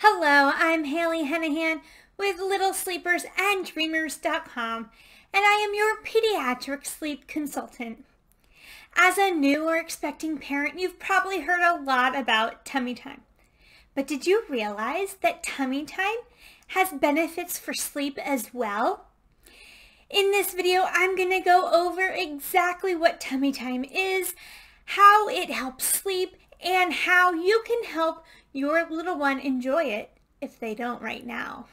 Hello, I'm Haley Hennihan with Littlesleepersanddreamers.com, and I am your pediatric sleep consultant. As a new or expecting parent, you've probably heard a lot about tummy time. But did you realize that tummy time has benefits for sleep as well? In this video, I'm going to go over exactly what tummy time is, how it helps sleep, and how you can help your little one enjoy it if they don't right now.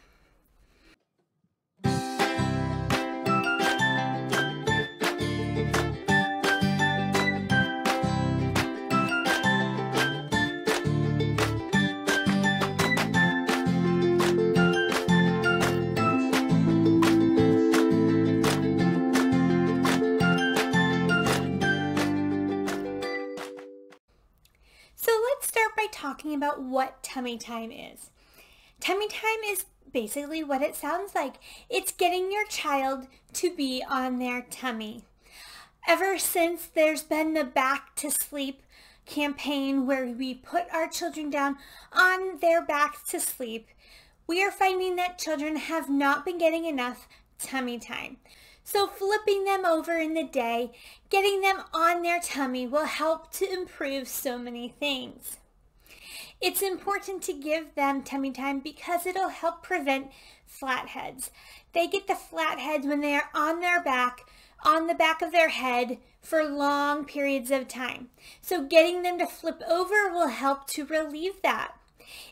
So let's start by talking about what tummy time is. Tummy time is basically what it sounds like. It's getting your child to be on their tummy. Ever since there's been the Back to Sleep campaign where we put our children down on their backs to sleep, we are finding that children have not been getting enough tummy time. So flipping them over in the day, getting them on their tummy will help to improve so many things. It's important to give them tummy time because it'll help prevent flatheads. They get the flatheads when they are on their back, on the back of their head for long periods of time. So getting them to flip over will help to relieve that.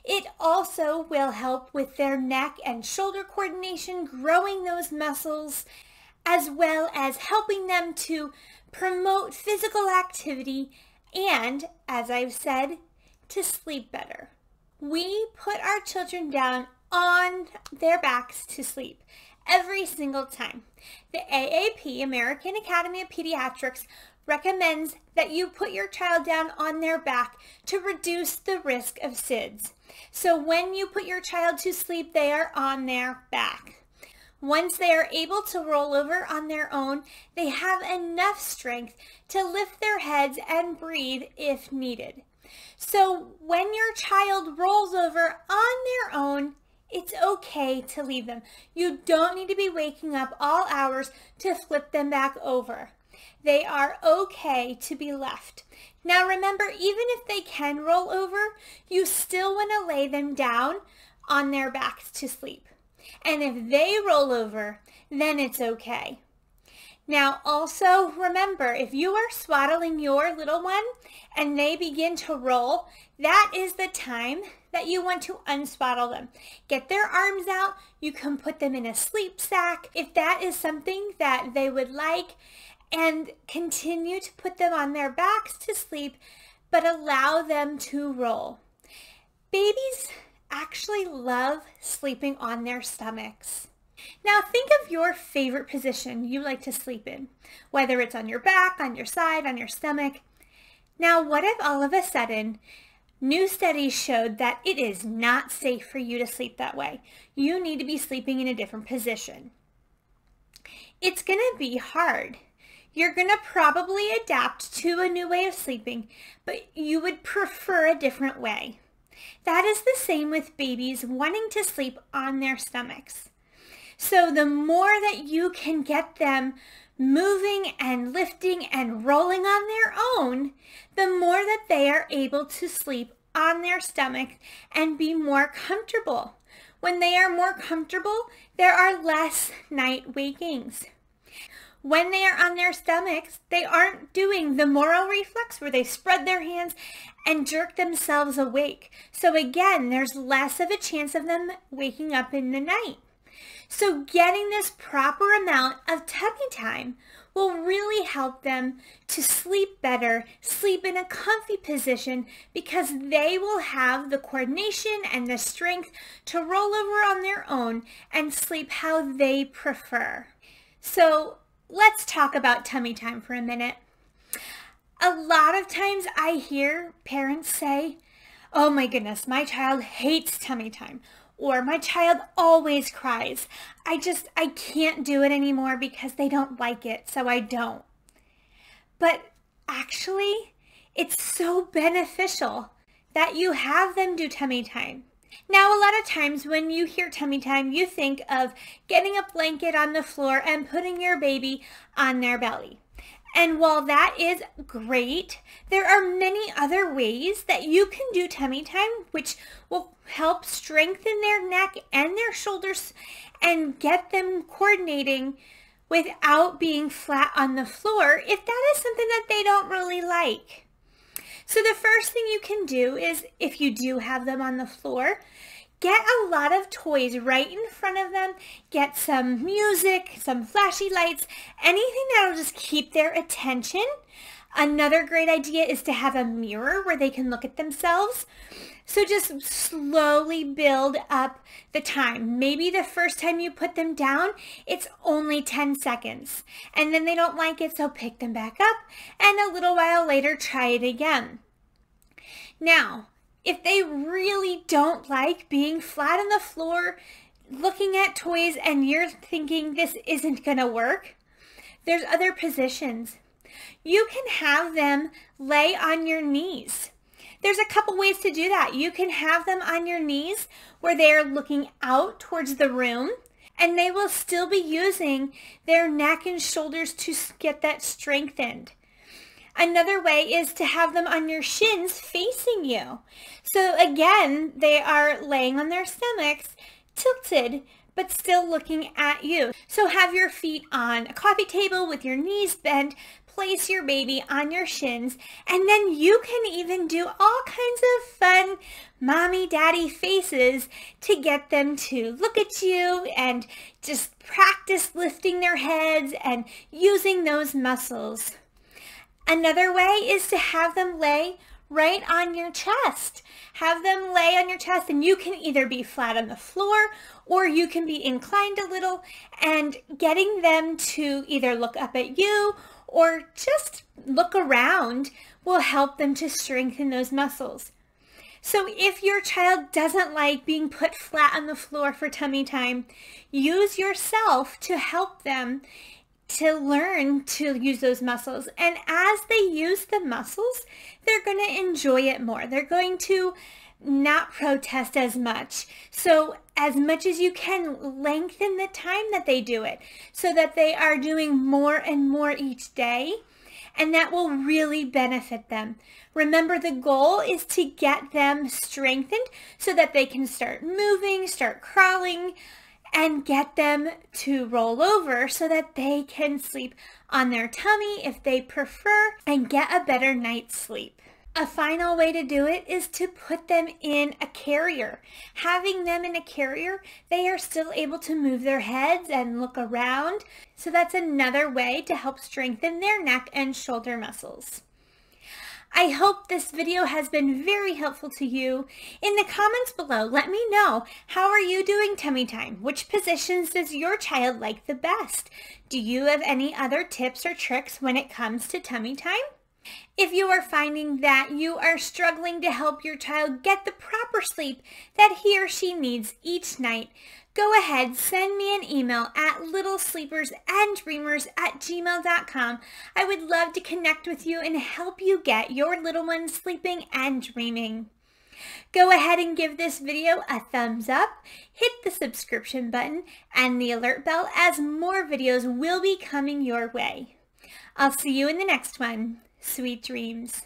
It also will help with their neck and shoulder coordination, growing those muscles, as well as helping them to promote physical activity and, as I've said, to sleep better. We put our children down on their backs to sleep every single time. The AAP, American Academy of Pediatrics, recommends that you put your child down on their back to reduce the risk of SIDS. So when you put your child to sleep, they are on their back. Once they are able to roll over on their own, they have enough strength to lift their heads and breathe if needed. So when your child rolls over on their own, it's okay to leave them. You don't need to be waking up all hours to flip them back over. They are okay to be left. Now remember, even if they can roll over, you still want to lay them down on their backs to sleep. And if they roll over, then it's okay. Now also remember, if you are swaddling your little one and they begin to roll, that is the time that you want to unswaddle them. Get their arms out. You can put them in a sleep sack if that is something that they would like, and continue to put them on their backs to sleep, but allow them to roll. Babies actually love sleeping on their stomachs. Now think of your favorite position you like to sleep in, whether it's on your back, on your side, on your stomach. Now what if all of a sudden new studies showed that it is not safe for you to sleep that way? You need to be sleeping in a different position. It's going to be hard. You're going to probably adapt to a new way of sleeping, but you would prefer a different way. That is the same with babies wanting to sleep on their stomachs. So the more that you can get them moving and lifting and rolling on their own, the more that they are able to sleep on their stomach and be more comfortable. When they are more comfortable, there are less night wakings. When they are on their stomachs, they aren't doing the Moro reflex where they spread their hands and jerk themselves awake. So again, there's less of a chance of them waking up in the night. So getting this proper amount of tummy time will really help them to sleep better, sleep in a comfy position, because they will have the coordination and the strength to roll over on their own and sleep how they prefer. So let's talk about tummy time for a minute. A lot of times I hear parents say, "Oh my goodness, my child hates tummy time," or "My child always cries. I can't do it anymore because they don't like it, so I don't." But actually, it's so beneficial that you have them do tummy time. Now, a lot of times when you hear tummy time, you think of getting a blanket on the floor and putting your baby on their belly. And while that is great, there are many other ways that you can do tummy time, which will help strengthen their neck and their shoulders and get them coordinating without being flat on the floor if that is something that they don't really like. So the first thing you can do is, if you do have them on the floor, get a lot of toys right in front of them. Get some music, some flashy lights, anything that'll just keep their attention. Another great idea is to have a mirror where they can look at themselves. So just slowly build up the time. Maybe the first time you put them down, it's only 10 seconds. And then they don't like it, so pick them back up. And a little while later, try it again. Now, if they really don't like being flat on the floor, looking at toys, and you're thinking this isn't going to work, there's other positions. You can have them lay on your knees. There's a couple ways to do that. You can have them on your knees where they're looking out towards the room, and they will still be using their neck and shoulders to get that strengthened. Another way is to have them on your shins facing you. So again, they are laying on their stomachs, tilted, but still looking at you. So have your feet on a coffee table with your knees bent. Place your baby on your shins, and then you can even do all kinds of fun mommy daddy faces to get them to look at you and just practice lifting their heads and using those muscles. Another way is to have them lay right on your chest. Have them lay on your chest, and you can either be flat on the floor or you can be inclined a little, and getting them to either look up at you or just look around will help them to strengthen those muscles. So if your child doesn't like being put flat on the floor for tummy time, use yourself to help them to learn to use those muscles. And as they use the muscles, they're going to enjoy it more. They're going to not protest as much. So as much as you can, lengthen the time that they do it so that they are doing more and more each day, and that will really benefit them. Remember, the goal is to get them strengthened so that they can start moving, start crawling, and get them to roll over so that they can sleep on their tummy if they prefer and get a better night's sleep. A final way to do it is to put them in a carrier. Having them in a carrier, they are still able to move their heads and look around. So that's another way to help strengthen their neck and shoulder muscles. I hope this video has been very helpful to you. In the comments below, let me know, how are you doing tummy time? Which positions does your child like the best? Do you have any other tips or tricks when it comes to tummy time? If you are finding that you are struggling to help your child get the proper sleep that he or she needs each night, go ahead, send me an email at littlesleepersanddreamers@gmail.com. I would love to connect with you and help you get your little ones sleeping and dreaming. Go ahead and give this video a thumbs up, hit the subscription button and the alert bell, as more videos will be coming your way. I'll see you in the next one. Sweet dreams.